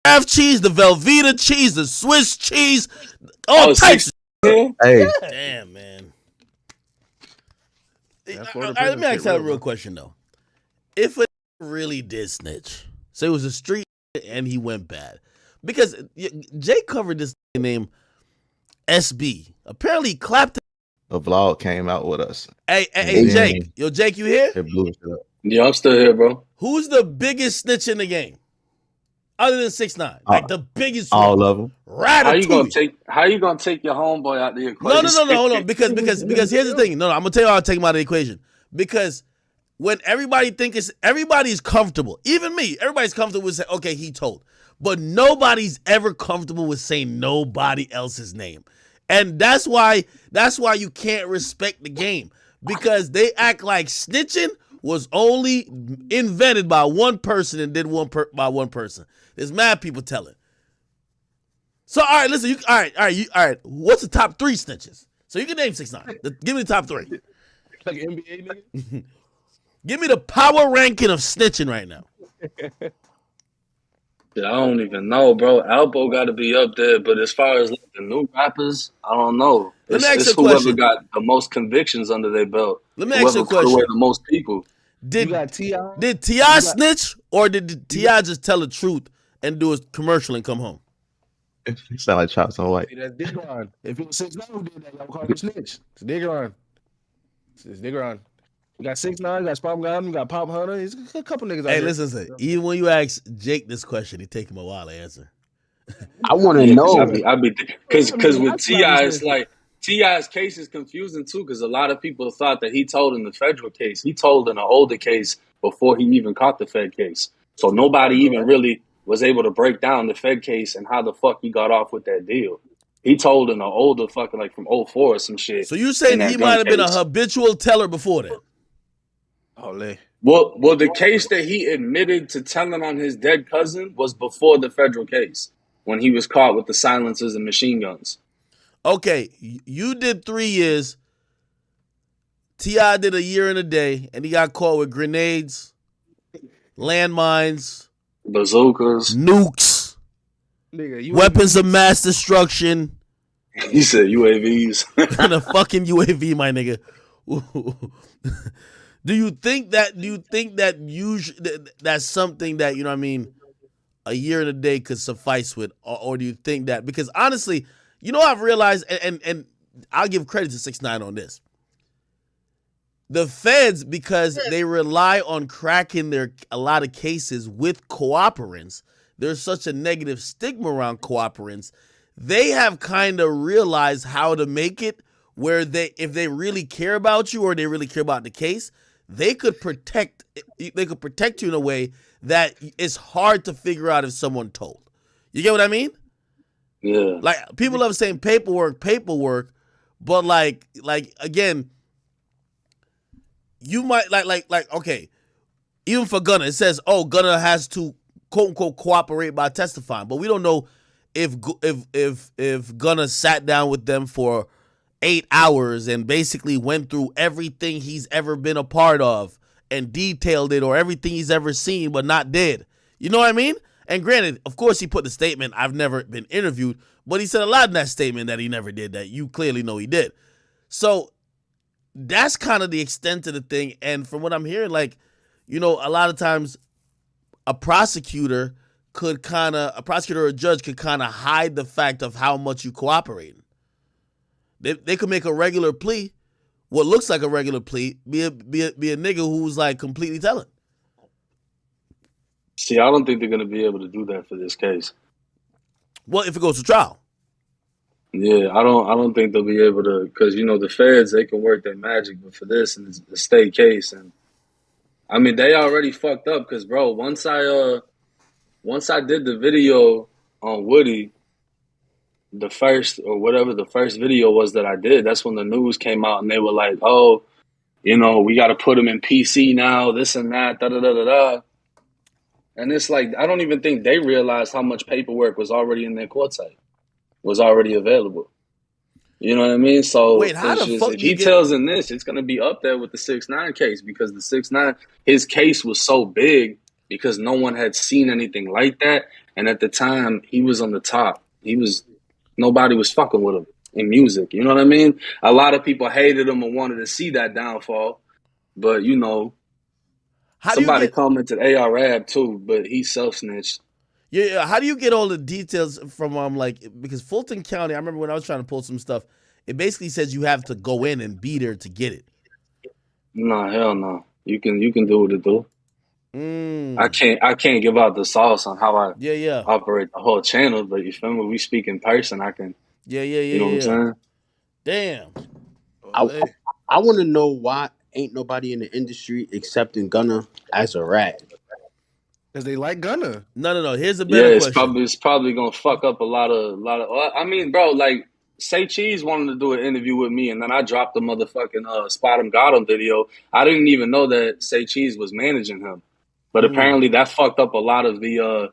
Kraft cheese, the Velveeta cheese, the Swiss cheese, all types. Hey, Damn, man. That All Florida right, let me prison ask shit that a real, real bro. question though. If a really did snitch, so it was a street and he went bad, because Jay covered this name SB. Apparently, he clapped. a vlog came out with us. Hey, And hey, then Jake. Yo, Jake, you here? it blew shit up. Yeah, I'm still here, bro. Who's the biggest snitch in the game? Other than 6ix9ine. Like the biggest one. All of them. How you gonna Ratatouille. take your homeboy out the No, equation? hold on. Because here's the thing. No, I'm gonna tell you how I take him out of the equation. Because when everybody's comfortable, even me, everybody's comfortable with saying, okay, he told. But nobody's ever comfortable with saying nobody else's name. And that's why you can't respect the game. Because they act like snitching was only invented by one person and did by one person. There's mad people telling. So all right, listen. All right. What's the top 3 snitches? So you can name 6ix9ine. Give me the top 3. Like an NBA nigga. Give me the power ranking of snitching right now. I don't even know, bro. Alpo got to be up there, but as far as like, the new rappers, I don't know. Let me ask you It's a whoever question. got the most convictions under their belt. Let me ask you a Whoever put away question. the most people. You got T.I. Did T.I. snitch or did T.I. just tell the truth and do a commercial and come home? It sound like Chops on White. See, that's Diggeron. If it was 6ix9ine who did that, y'all would call him a snitch. It's Diggeron. It's Diggeron. You got 6ix9ine, you got Spam Gun, you got Pop Hunter. There's a couple niggas out Hey, here. listen. Even when you ask Jake this question, it take him a while to answer. I want to Yeah, know. because with that's Ti, what I'm it's saying. like Ti's case is confusing too. Because a lot of people thought that he told in the federal case. He told in an older case before he even caught the Fed case. So nobody even really was able to break down the Fed case and how the fuck he got off with that deal. He told in an older fucking like from 04 or some shit. So you saying in that he gun might have been a case. habitual teller before that? Holy. Well, the case that he admitted to telling on his dead cousin was before the federal case when he was caught with the silencers and machine guns. Okay, you did 3 years. T.I. did a year and a day, and he got caught with grenades, landmines, Bazookas. nukes, Nigga, weapons of mass destruction, He said UAVs. and a fucking UAV, my nigga. Do you think that that's something that, you know what I mean, a year and a day could suffice with, or do you think that, because honestly, you know, I've realized, and I'll give credit to 6ix9ine on this. The feds, because they rely on cracking a lot of cases with cooperants, there's such a negative stigma around cooperants. They have kind of realized how to make it where if they really care about you or they really care about the case, they could protect you in a way that it's hard to figure out if someone told. You get what I mean? Yeah. Like, people love saying paperwork, but like again, you might like okay, even for Gunna, it says, oh, Gunna has to quote unquote cooperate by testifying, but we don't know if Gunna sat down with them for 8 hours and basically went through everything he's ever been a part of and detailed it, or everything he's ever seen but not did. You know what I mean? And granted, of course, he put the statement, I've never been interviewed, but he said a lot in that statement that he never did that you clearly know he did. So that's kind of the extent of the thing. And from what I'm hearing, like, you know, a lot of times a prosecutor or a judge could kind of hide the fact of how much you cooperating. They could make a regular plea, what looks like a regular plea, be a nigga who's like completely telling. See, I don't think they're gonna be able to do that for this case. Well, if it goes to trial. Yeah, I don't think they'll be able to, because you know the feds, they can work their magic, but for this and it's a state case, and I mean they already fucked up because bro, once I did the video on Woody, the first video was that I did, that's when the news came out and they were like, oh, you know, we got to put him in PC now, this and that, da da da da da. And it's like, I don't even think they realized how much paperwork was already in their court site, was already available. You know what I mean? So wait, how the fuck if he tells in this, it's going to be up there with the 6ix9ine case, because the 6ix9ine, his case was so big because no one had seen anything like that. And at the time, he was on the top. Nobody was fucking with him in music. You know what I mean? A lot of people hated him and wanted to see that downfall. But, you know, somebody commented AR-Ab too, but he self-snitched. Yeah, how do you get all the details from because Fulton County, I remember when I was trying to pull some stuff, it basically says you have to go in and be there to get it. Nah, hell no. You can do what it do. I can't give out the sauce on how I operate the whole channel, but you feel me? We speak in person, I can. You know what I'm saying? Damn. I want to know why ain't nobody in the industry accepting Gunna as a rat. Because they like Gunna. No. Here's a better question. It's probably gonna fuck up a lot of. I mean, bro, like Say Cheese wanted to do an interview with me, and then I dropped the motherfucking Spot Him Got Him video. I didn't even know that Say Cheese was managing him, but apparently that fucked up a lot of the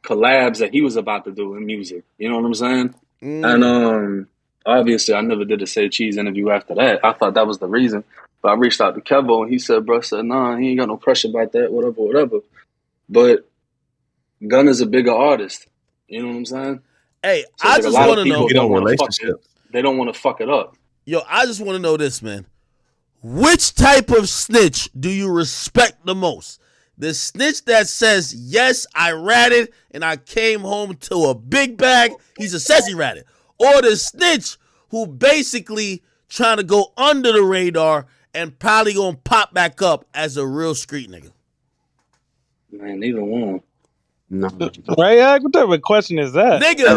collabs that he was about to do in music. You know what I'm saying? And obviously, I never did a Say Cheese interview after that. I thought that was the reason, but I reached out to Kevo, and he said, "Bro, nah, he ain't got no pressure about that. Whatever." But Gunna's a bigger artist. You know what I'm saying? Hey, so I just want to know. They don't want to fuck it up. Yo, I just want to know this, man. Which type of snitch do you respect the most? The snitch that says, yes, I ratted and I came home to a big bag. He says he ratted. Or the snitch who basically trying to go under the radar and probably going to pop back up as a real street nigga. Man, neither one. No. Right? What type of question is that? Nigga.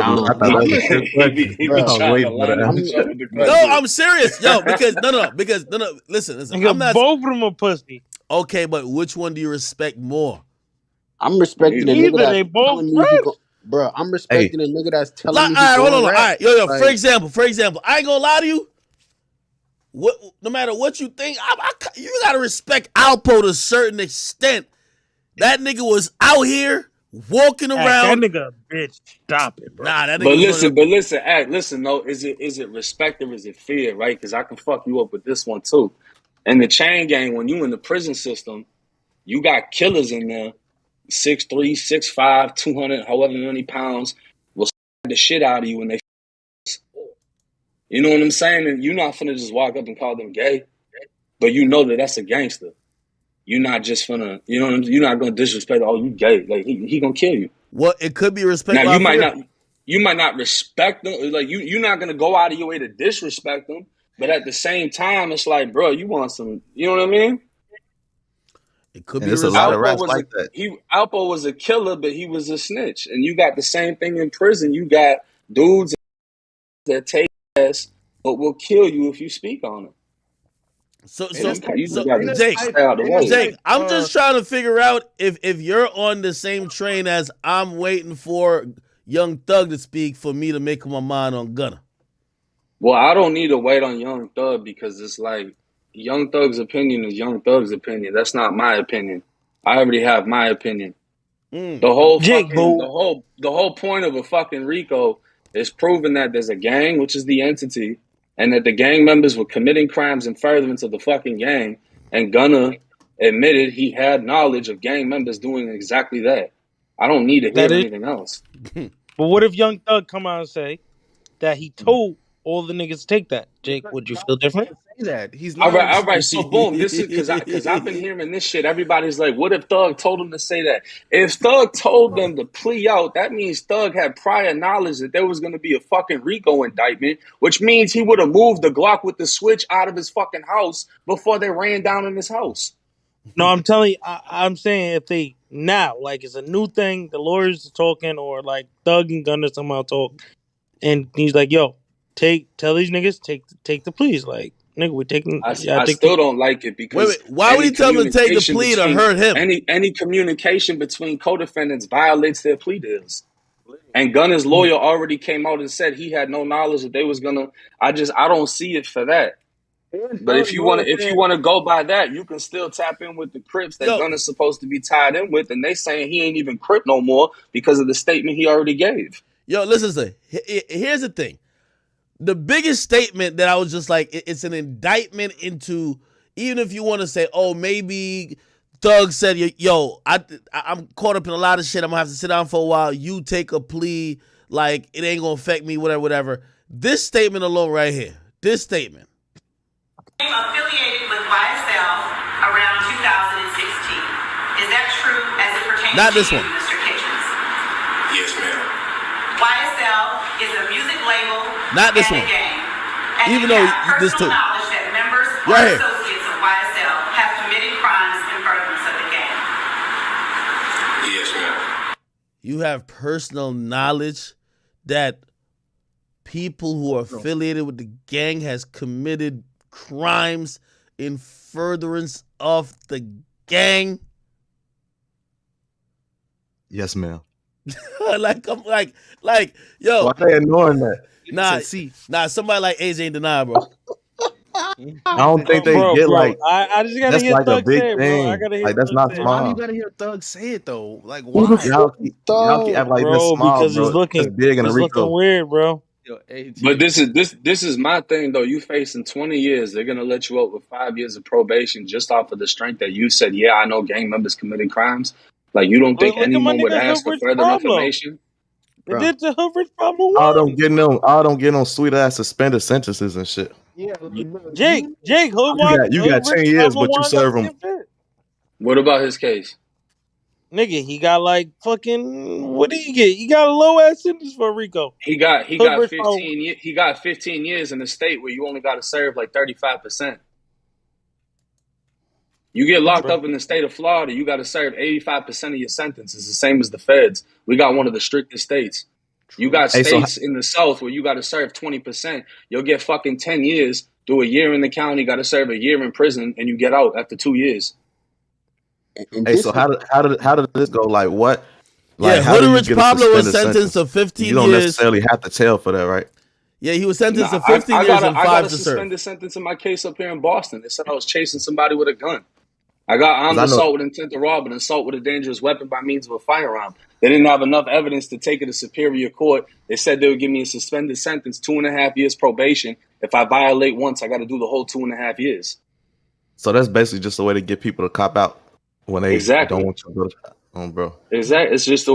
No, I'm serious. Yo, because no. Listen. Nigga, I'm not, both of them are pussy. Okay, but which one do you respect more? I'm respecting the nigga that's telling me bro, I'm respecting the nigga that's telling me. All right, hold on. All right, yo. Like, for example, I ain't gonna lie to you. No matter what you think, you gotta respect Alpo to a certain extent. That nigga was out here walking around. That nigga, bitch, stop it, bro. Nah, that nigga. Listen. No, is it respect or is it fear, right? Because I can fuck you up with this one too. In the chain gang, when you in the prison system, you got killers in there, 6'3", 6'5", 200, however many pounds, will the shit out of you when they. You know what I'm saying? And you're not finna just walk up and call them gay, but you know that that's a gangster. You're not just finna, you know what I'm saying? You're not gonna disrespect. Oh, you gay? Like he gonna kill you. Well, it could be respect. Now you might not respect them. Like you're not gonna go out of your way to disrespect them. But at the same time, it's like, bro, you want some. You know what I mean? It could be. There's a lot of rats like that. Alpo was a killer, but he was a snitch. And you got the same thing in prison. You got dudes that take ass, but will kill you if you speak on it. So Jake, I'm just trying to figure out if you're on the same train as I'm waiting for Young Thug to speak for me to make my mind on Gunna. Well, I don't need to wait on Young Thug because it's like Young Thug's opinion is Young Thug's opinion. That's not my opinion. I already have my opinion. The whole point of a fucking RICO is proving that there's a gang, which is the entity, and that the gang members were committing crimes in furtherance of the fucking gang. And Gunna admitted he had knowledge of gang members doing exactly that. I don't need to hear anything else. But what if Young Thug come out and say that he told all the niggas to take that? Jake, would you feel different? Say that he's all right. So boom, this is because I've been hearing this shit. Everybody's like, "What if Thug told him to say that?" If Thug told them to plea out, that means Thug had prior knowledge that there was going to be a fucking RICO indictment, which means he would have moved the Glock with the switch out of his fucking house before they ran down in his house. No, I'm telling you, I'm saying if they now, like it's a new thing, the lawyers are talking, or like Thug and Gunna somehow talk, and he's like, "Yo, tell these niggas take the pleas." Like, nigga, we taking. I still don't like it because wait, why would he tell them to take the plea to hurt him? Any communication between co-defendants violates their plea deals. And Gunna's lawyer already came out and said he had no knowledge that they was gonna. I don't see it for that. But if you want to go by that, you can still tap in with the Crips that Gunna's supposed to be tied in with, and they saying he ain't even Crip no more because of the statement he already gave. Yo, listen. Here's the thing. The biggest statement that I was just like, it's an indictment into, even if you want to say, oh, maybe Thug said, "Yo, I'm caught up in a lot of shit. I'm gonna have to sit down for a while. You take a plea, like it ain't gonna affect me, whatever." This statement alone, right here. This statement. Affiliated with YSL around 2016. Is that true as it pertains Not to this you, one. Mr. Kitchens? Yes, ma'am. YSL is a music label Not this and one. a gang. And Even you though have this personal too. knowledge that members or Right here. associates of YSL have committed crimes in furtherance of the gang. Yes, ma'am. You have personal knowledge that people who are affiliated with the gang has committed crimes in furtherance of the gang. Yes, ma'am. I'm like, yo, Why they ignoring that? nah, somebody like AJ ain't deny, bro. I don't think they Bro, get like I just gotta that's hear like a Thug big say it, bro. I thing. gotta hear Like that's Thug not say it. Why do you small. gotta hear Thug say it though? Like Who the why? Y'all keep acting like this Bro, small, because bro. it's looking It's big in it's looking Rico. weird, bro. Yo, AG. But this is my thing though. You facing 20 years. They're gonna let you out with 5 years of probation just off of the strength that you said, yeah, I know gang members committed crimes. Like you don't think Look at my anyone would nigga ask Hood for Rich further Pablo. information? They Bro. did to Hood Rich Pablo All one. don't get no sweet ass suspended sentences and shit. Yeah, look, Jake, Hood You got 10 Rich years, Pablo but you one got serve the them. same shit. What about his case? Nigga, he got like fucking what did he get? He got a low ass sentence for Rico. He got Hood Rich Pablo. 15 years in a state where you only got to serve like 35%. You get locked up in the state of Florida, you got to serve 85% of your sentence. It's the same as the feds. We got one of the strictest states. You got Hey, so- states in the South where you got to serve 20%. You'll get fucking 10 years, do a year in the county, got to serve a year in prison, and you get out after 2 years. And Hey, this so is- how did this go? Like what? Like Yeah, how do you Rich get a Pablo was suspended sentenced sentence? to 15 You don't years. necessarily have to tell for that, right? Yeah, he was sentenced to Nah, 15 years and I got 5 a to serve. suspended sentence in my case up here in Boston. They said I was chasing somebody with a gun. I got armed 'Cause I know- assault with intent to rob and assault with a dangerous weapon by means of a firearm. They didn't have enough evidence to take it to superior court. They said they would give me a suspended sentence, 2.5 years probation. If I violate once, I got to do the whole 2.5 years. So that's basically just a way to get people to cop out when they Exactly. don't want you to go to bro. Exactly. It's just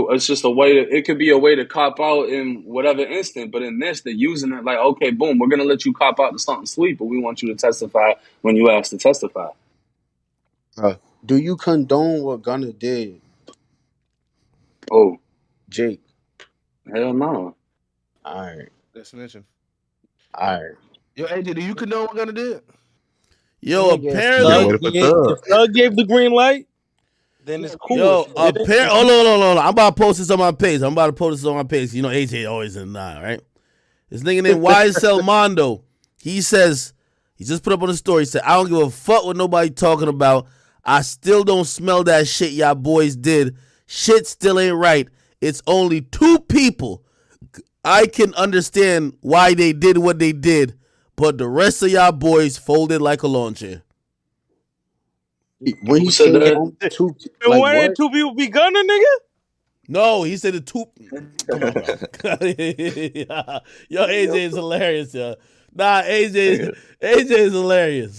a way to, it could be a way to cop out in whatever instant, but in this, they're using it like, okay, boom, we're gonna let you cop out to something sweet, but we want you to testify when you ask to testify. do you condone what Gunna did, Oh, Jake? hell no. All right, Definition. all right. Yo, AJ, do you condone what Gunna did? Yo, Nigga, apparently, Yeah, what if a thug? if Thug gave the green light, then it's cool. yo, If he didn't, hold on. I'm about to post this on my page. You know, AJ always in denial, right? This nigga named YSL Mondo, he says, he just put up on the story, he said, I don't give a fuck what nobody talking about. I still don't smell that shit y'all boys did. Shit still ain't right. It's only 2 people. I can understand why they did what they did, but the rest of y'all boys folded like a lawn chair. When he Who said came that? home, two and like why what? did 2 people be Gunna, nigga? No, he said the 2. Come on, bro. Yo, AJ is hilarious, yo. Nah, AJ is hilarious.